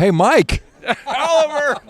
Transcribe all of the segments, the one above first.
Hey, Mike. Oliver!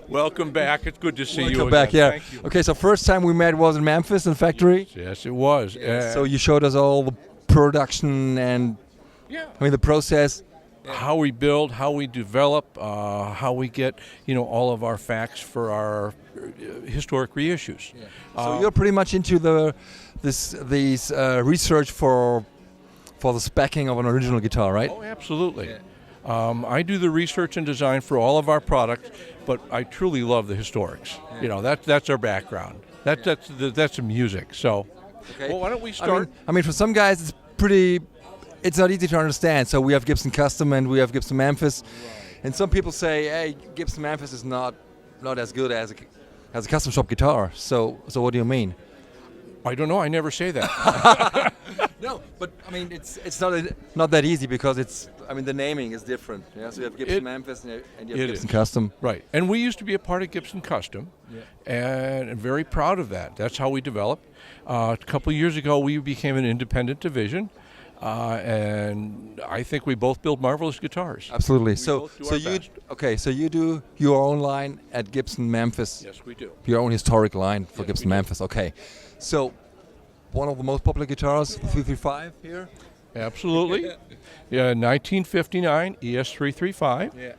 Welcome back. It's good to see you Welcome back, yeah. Thank you. Okay, so first time we met was in Memphis in the factory. Yes, it was. So you showed us all the production and the process. How we build, how we develop, how we get, all of our facts for our historic reissues. Yeah. So you're pretty much into these research for the specking of an original guitar, right? Oh, absolutely. Yeah. I do the research and design for all of our products, but I truly love the historics. Yeah. That's our background. That's the music. So, well, why don't we start? I mean, for some guys, it's not easy to understand. So we have Gibson Custom and we have Gibson Memphis, and some people say, "Hey, Gibson Memphis is not as good as a custom shop guitar." So what do you mean? I don't know. I never say that. No, but I mean, it's not that easy because the naming is different. Yeah, so you have Gibson Memphis and you have Gibson Custom. Right, and we used to be a part of Gibson Custom, and I'm very proud of that. That's how we developed. A couple of years ago, we became an independent division. And I think we both build marvelous guitars. Absolutely. So you do your own line at Gibson Memphis. Yes, we do. Your own historic line for Gibson Memphis. Okay. So one of the most popular guitars, the 335 here. Absolutely. 1959 ES335.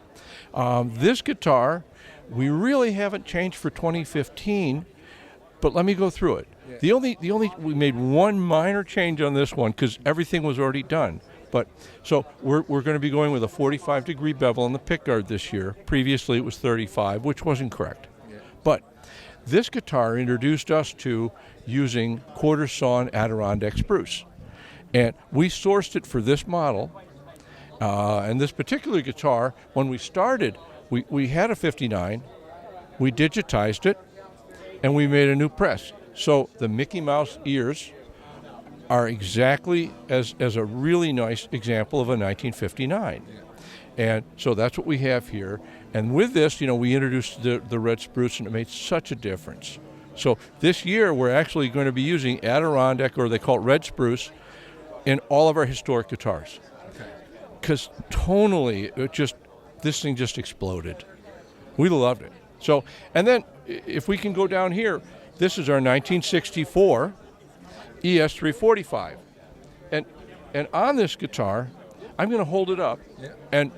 Yeah. This guitar, we really haven't changed for 2015, but let me go through it. The only we made one minor change on this one because everything was already done. But so we're going to be going with a 45-degree bevel on the pickguard this year. Previously it was 35, which wasn't correct. Yeah. But this guitar introduced us to using quarter sawn Adirondack spruce, and we sourced it for this model. And this particular guitar, when we started, we had a 59, we digitized it, and we made a new press. So the Mickey Mouse ears are exactly as a really nice example of a 1959. And so that's what we have here. And with this, we introduced the red spruce, and it made such a difference. So this year, we're actually going to be using Adirondack, or they call it red spruce, in all of our historic guitars. Because tonally, this thing just exploded. We loved it. So, and then if we can go down here, this is our 1964 ES345. And on this guitar, I'm going to hold it up and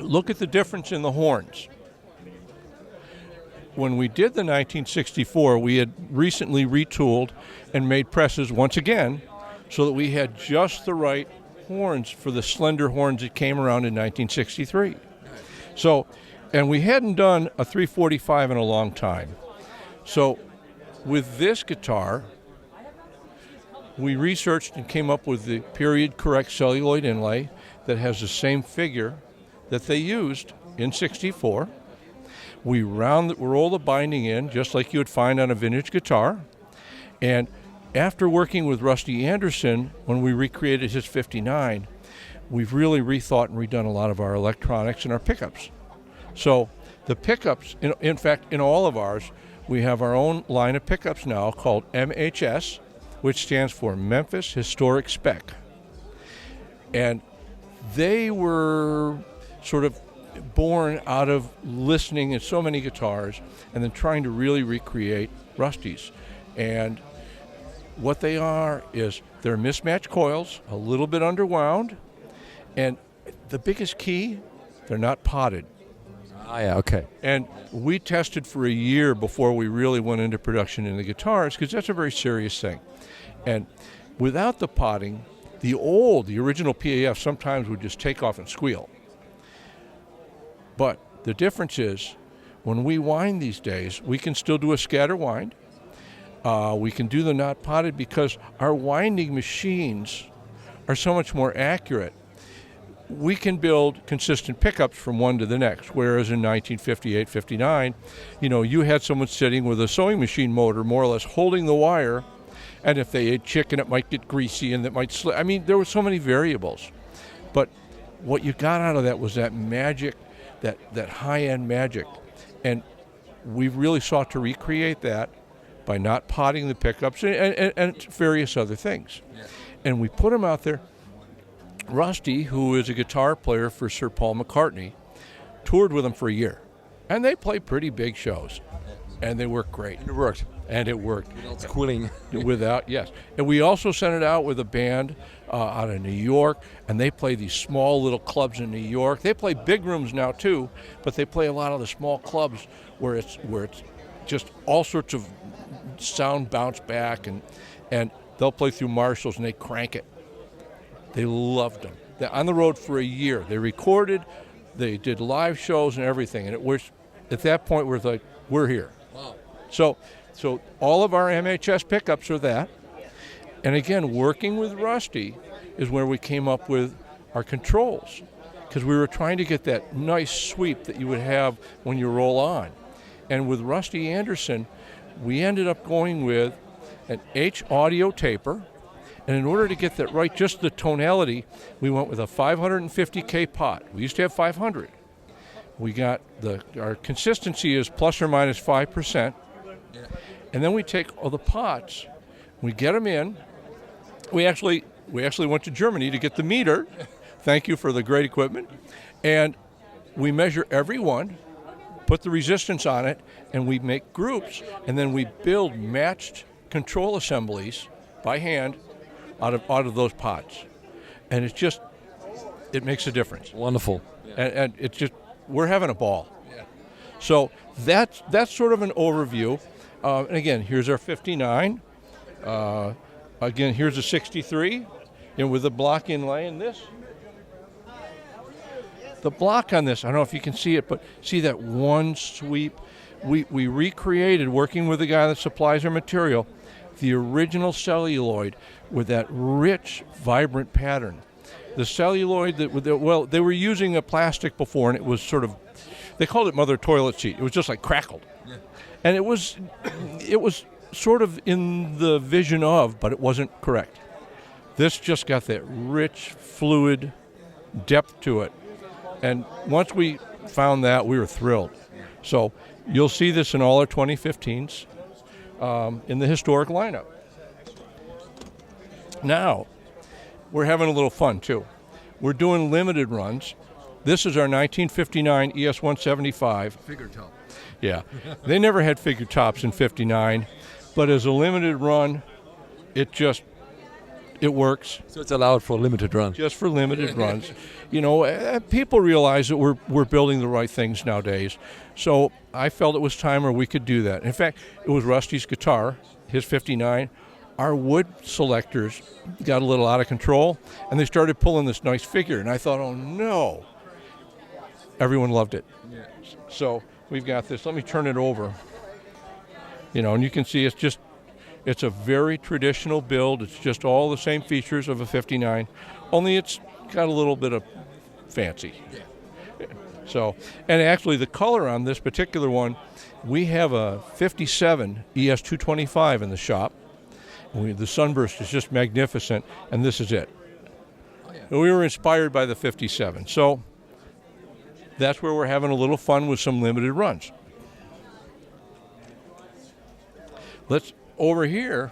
look at the difference in the horns. When we did the 1964, we had recently retooled and made presses once again so that we had just the right horns for the slender horns that came around in 1963. So, and we hadn't done a 345 in a long time. So with this guitar, we researched and came up with the period correct celluloid inlay that has the same figure that they used in 64. We roll the binding in just like you would find on a vintage guitar. And after working with Rusty Anderson, when we recreated his 59, we've really rethought and redone a lot of our electronics and our pickups. So the pickups, in fact, in all of ours, we have our own line of pickups now called MHS, which stands for Memphis Historic Spec. And they were sort of born out of listening to so many guitars and then trying to really recreate Rusty's. And what they are is they're mismatched coils, a little bit underwound, and the biggest key, they're not potted. Okay. And we tested for a year before we really went into production in the guitars because that's a very serious thing. And without the potting, the original PAF sometimes would just take off and squeal. But the difference is when we wind these days, we can still do a scatter wind. We can do the not potted because our winding machines are so much more accurate. We can build consistent pickups from one to the next, whereas in 1958, 59, you had someone sitting with a sewing machine motor more or less holding the wire, and if they ate chicken, it might get greasy and it might slip. I mean, there were so many variables. But what you got out of that was that magic, that high-end magic. And we really sought to recreate that by not potting the pickups and various other things. Yeah. And we put them out there. Rusty, who is a guitar player for Sir Paul McCartney, toured with him for a year. And they play pretty big shows. And they work great. And it worked. And it worked. Without squealing. Yes. And we also sent it out with a band out of New York, and they play these small little clubs in New York. They play big rooms now too, but they play a lot of the small clubs where it's just all sorts of sound bounce back, and they'll play through Marshalls and they crank it. They loved them. They're on the road for a year. They recorded, they did live shows and everything, and it was at that point we're like, we're here. Wow. So all of our MHS pickups are that. And again, working with Rusty is where we came up with our controls, because we were trying to get that nice sweep that you would have when you roll on. And with Rusty Anderson, we ended up going with an H audio taper. And in order to get that right, just the tonality, we went with a 550K pot. We used to have 500. We got our consistency is plus or minus 5%. Yeah. And then we take all the pots, we get them in. We actually went to Germany to get the meter. Thank you for the great equipment. And we measure every one, put the resistance on it, and we make groups, and then we build matched control assemblies by hand out of those pots. And it makes a difference. Wonderful. And it's just, we're having a ball. Yeah. So that's sort of an overview. And again, here's our 59. Again, here's a 63, with the block inlay in this. The block on this, I don't know if you can see it, but see that one sweep? We recreated, working with the guy that supplies our material, the original celluloid with that rich, vibrant pattern. The celluloid, they were using a plastic before, and it was sort of, they called it mother toilet seat. It was just like crackled. Yeah. And it was sort of in the vision of, but it wasn't correct. This just got that rich, fluid depth to it. And once we found that, we were thrilled. So you'll see this in all our 2015s in the historic lineup. Now, we're having a little fun too. We're doing limited runs. This is our 1959 ES-175. Figure top. Yeah. They never had figure tops in 59, but as a limited run, it works. So it's allowed for limited runs. Just for limited runs. People realize that we're building the right things nowadays. So I felt it was time where we could do that. In fact, it was Rusty's guitar, his 59. Our wood selectors got a little out of control, and they started pulling this nice figure. And I thought, oh no. Everyone loved it. Yeah. So we've got this. Let me turn it over. And you can see it's a very traditional build. It's just all the same features of a 59, only it's got a little bit of fancy. Yeah. So, and actually the color on this particular one, we have a 57 ES-225 in the shop. The Sunburst is just magnificent, and this is it. Oh, yeah. We were inspired by the 57. So that's where we're having a little fun with some limited runs. Let's, over here,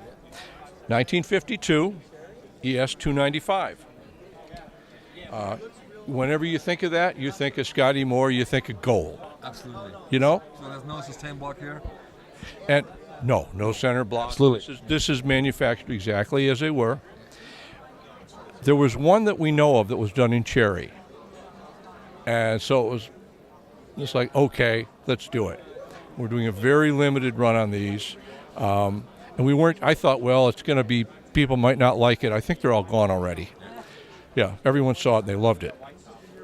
1952 ES-295. Whenever you think of that, you think of Scotty Moore, you think of gold. Absolutely. So there's no sustain block here? And no center block. Absolutely. This is manufactured exactly as they were. There was one that we know of that was done in cherry. And so it was just like, okay, let's do it. We're doing a very limited run on these. And I thought, well, it's going to be, people might not like it. I think they're all gone already. Yeah, everyone saw it and they loved it.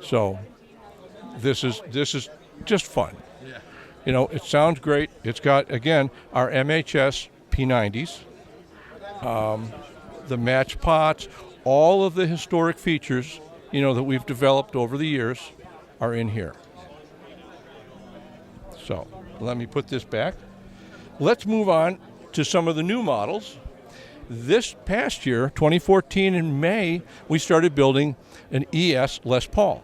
So this is just fun. Yeah. It sounds great. It's got, again, our MHS P90s, the match pots, all of the historic features, that we've developed over the years are in here. So let me put this back. Let's move on to some of the new models. This past year, 2014 in May, we started building an ES Les Paul.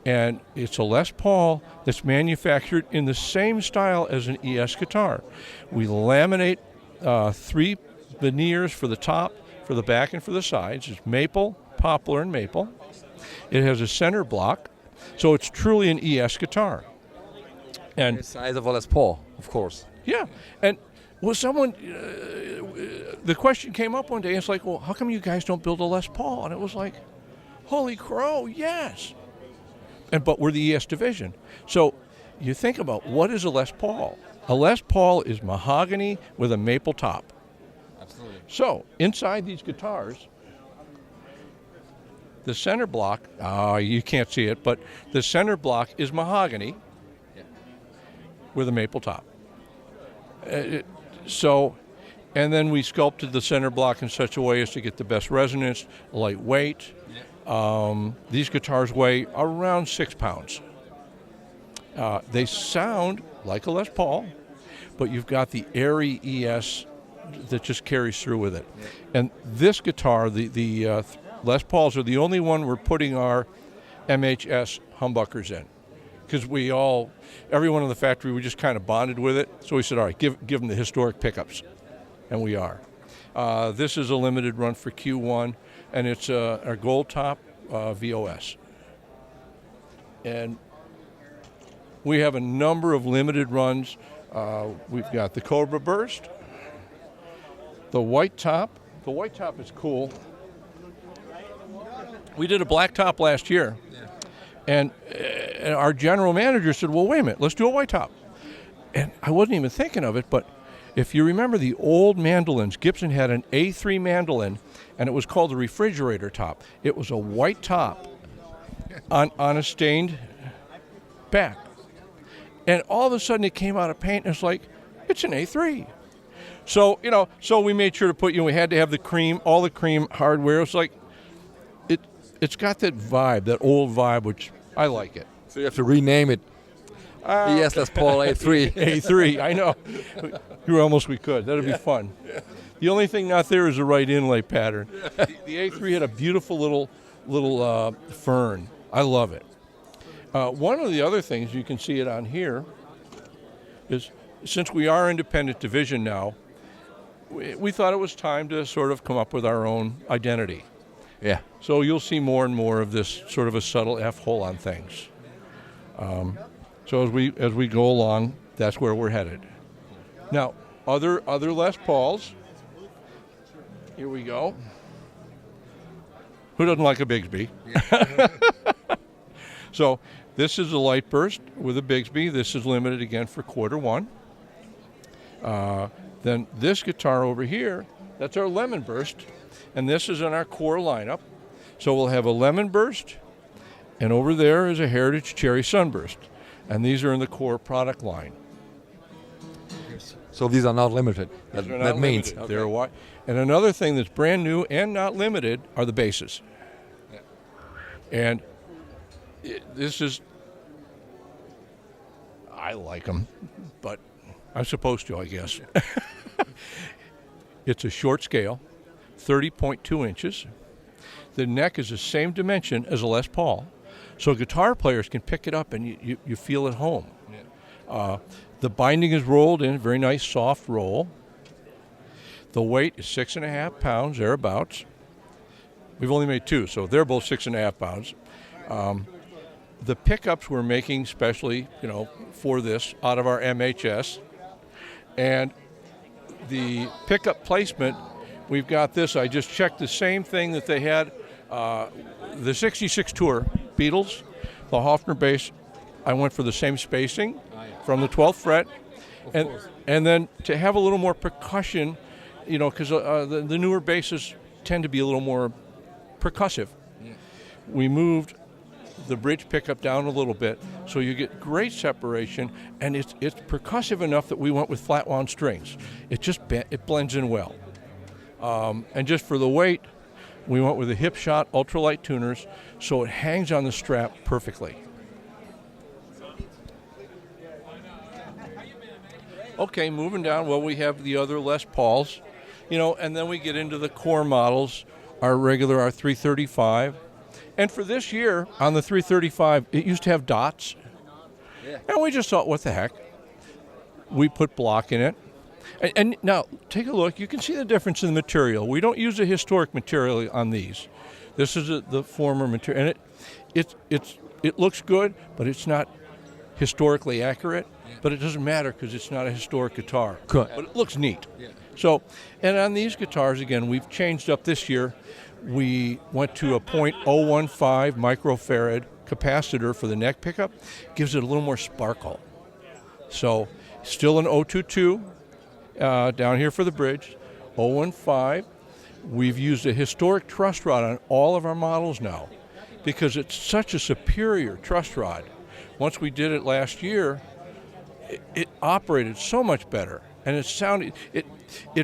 And it's a Les Paul that's manufactured in the same style as an ES guitar. We laminate 3 veneers for the top, for the back, and for the sides. It's maple, poplar, and maple. It has a center block, so it's truly an ES guitar. And The size of a Les Paul, of course. yeah, and was someone, the question came up one day, it's like, well, how come you guys don't build a Les Paul? And it was like, holy crow, yes. But we're the ES division. So you think about, what is a Les Paul? A Les Paul is mahogany with a maple top. Absolutely. So inside these guitars, the center block, you can't see it, but the center block is mahogany with a maple top. And then we sculpted the center block in such a way as to get the best resonance, lightweight. These guitars weigh around 6 pounds. They sound like a Les Paul, but you've got the airy ES that just carries through with it. And this guitar, the Les Pauls are the only one we're putting our MHS humbuckers in. Because everyone in the factory, we just kind of bonded with it. So we said, all right, give them the historic pickups. And we are. This is a limited run for Q1, and it's our gold top VOS. And we have a number of limited runs. We've got the Cobra Burst, the white top. The white top is cool. We did a black top last year. And our general manager said, well, wait a minute, let's do a white top. And I wasn't even thinking of it, but if you remember the old mandolins, Gibson had an A3 mandolin, and it was called the refrigerator top. It was a white top on a stained back. And all of a sudden it came out of paint, and it's like, it's an A3. So, so we made sure to put, we had to have the cream, all the cream hardware. It's like, it's got that vibe, that old vibe, which I like it. So you have to rename it. Yes, Les Paul A3. A3, I know. We could. That'd be fun. Yeah. The only thing not there is the right inlay pattern. The A3 had a beautiful little fern. I love it. One of the other things, you can see it on here, is since we are independent division now, we thought it was time to sort of come up with our own identity. Yeah. So you'll see more and more of this sort of a subtle F-hole on things. So as we go along, that's where we're headed. Now, other Les Pauls. Here we go. Who doesn't like a Bigsby? Yeah. So this is a light burst with a Bigsby. This is limited again for Q1. Then this guitar over here, that's our lemon burst. And this is in our core lineup. So we'll have a lemon burst, and over there is a Heritage Cherry Sunburst. And these are in the core product line. So these are not limited. That means. Okay. They're wide. And another thing that's brand new and not limited are the basses. Yeah. And this is, I like them, but I'm supposed to, I guess. It's a short scale. 30.2 inches. The neck is the same dimension as a Les Paul, so guitar players can pick it up and you feel at home. Yeah. The binding is rolled in, very nice soft roll. The weight is 6.5 pounds, thereabouts. We've only made two, so they're both 6.5 pounds. The pickups we're making specially, for this out of our MHS, and the pickup placement. We've got this. I just checked the same thing that they had, the 66 Tour Beatles, the Hofner bass. I went for the same spacing from the 12th fret, and then to have a little more percussion, because the newer basses tend to be a little more percussive. Yeah. We moved the bridge pickup down a little bit, so you get great separation, and it's percussive enough that we went with flat wound strings. It blends in well. And just for the weight, we went with the hip shot ultralight tuners, so it hangs on the strap perfectly. Okay, moving down, well, we have the other Les Pauls, and then we get into the core models, our 335. And for this year, on the 335, it used to have dots. Yeah. And we just thought, what the heck? We put block in it. And now, take a look. You can see the difference in the material. We don't use a historic material on these. This is the former material. And it looks good, but it's not historically accurate. But it doesn't matter because it's not a historic guitar. Cool. But it looks neat. Yeah. So, and on these guitars, again, we've changed up this year. We went to a .015 microfarad capacitor for the neck pickup. Gives it a little more sparkle. So, still an 022 down here for the bridge. 015. We've used a historic truss rod on all of our models now because it's such a superior truss rod. Once we did it last year, it operated so much better, and it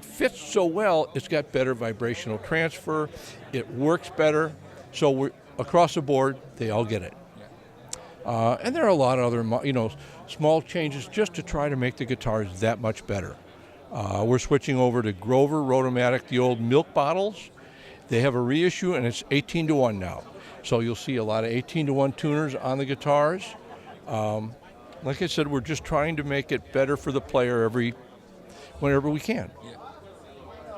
fits so well. It's got better vibrational transfer. It works better. So we're across the board, they all get it. And there are a lot of other, small changes just to try to make the guitars that much better. We're switching over to Grover Rotomatic, the old milk bottles. They have a reissue, and it's 18-1 now. So you'll see a lot of 18-1 tuners on the guitars. Like I said, we're just trying to make it better for the player whenever we can. Yeah.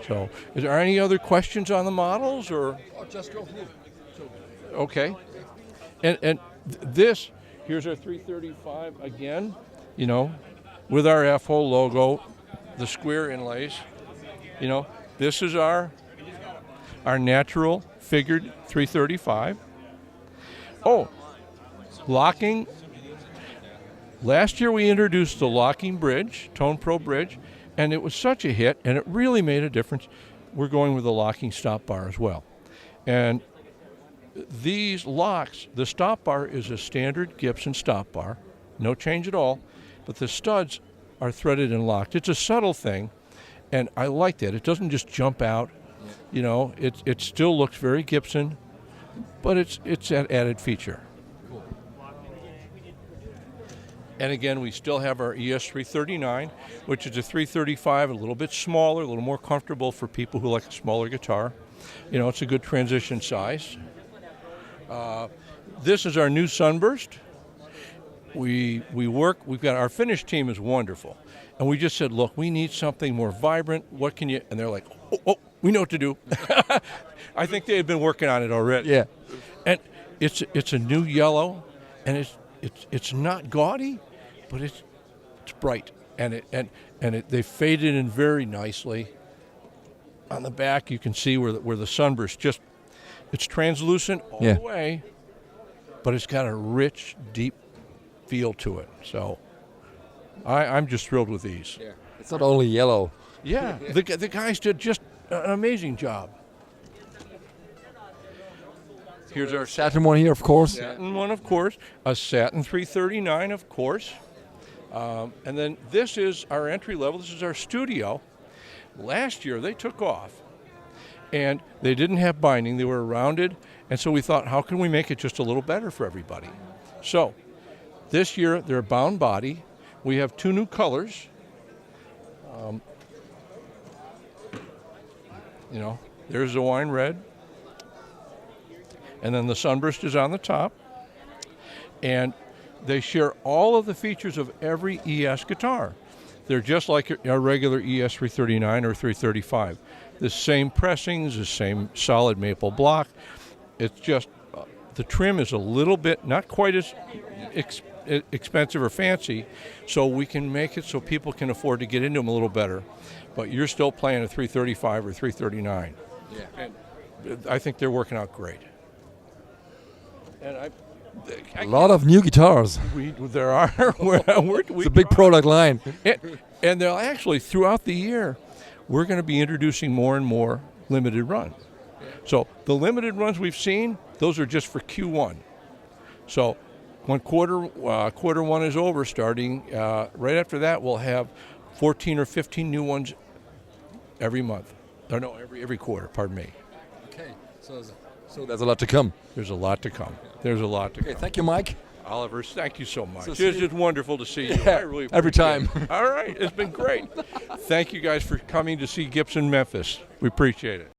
So, is there any other questions on the models, or? Oh, just go through. Okay. And this, here's our 335 again, with our FO logo, the square inlays. This is our natural figured 335. Oh, locking. Last year we introduced the locking bridge, Tone Pro bridge, and it was such a hit, and it really made a difference. We're going with the locking stop bar as well. And these locks, the stop bar is a standard Gibson stop bar, no change at all, but the studs are threaded and locked. It's a subtle thing, and I like that. It doesn't just jump out. It still looks very Gibson, but it's an added feature. And again, we still have our ES339, which is a 335, a little bit smaller, a little more comfortable for people who like a smaller guitar. It's a good transition size. This is our new Sunburst. We've got our finish team is wonderful. And we just said, look, we need something more vibrant. What can you, and they're like, oh, we know what to do. I think they had been working on it already. Yeah. And it's a new yellow, and it's not gaudy, but it's bright, and they faded in very nicely. On the back, you can see where the Sunburst it's translucent all the way, but it's got a rich, deep feel to it. So I'm just thrilled with these. Yeah. It's not only yellow. Yeah, the guys did just an amazing job. Here's our Satin one here, of course. Satin one, of course. A Satin 339, of course. And then this is our entry level. This is our studio. Last year, they took off. And they didn't have binding. They were rounded. And so we thought, how can we make it just a little better for everybody? So this year, they're bound body. We have two new colors. There's the wine red. And then the Sunburst is on the top. And they share all of the features of every ES guitar. They're just like a regular ES 339 or 335. The same pressings, the same solid maple block. It's just the trim is a little bit, not quite as expensive or fancy, so we can make it so people can afford to get into them a little better. But you're still playing a 335 or 339. Yeah. And I think they're working out great. And a lot of new guitars. There are. It's a big product line. And they'll actually, throughout the year, we're going to be introducing more and more limited run. So the limited runs we've seen, those are just for Q1. So when quarter one is over, starting right after that, we'll have 14 or 15 new ones every month. Or no, every quarter, pardon me. Okay, so there's a lot to come. There's a lot to come. There's a lot to come. Thank you, Mike. Oliver, thank you so much. So it's just wonderful to see you. Yeah, I really every time. All right, it's been great. Thank you guys for coming to see Gibson Memphis. We appreciate it.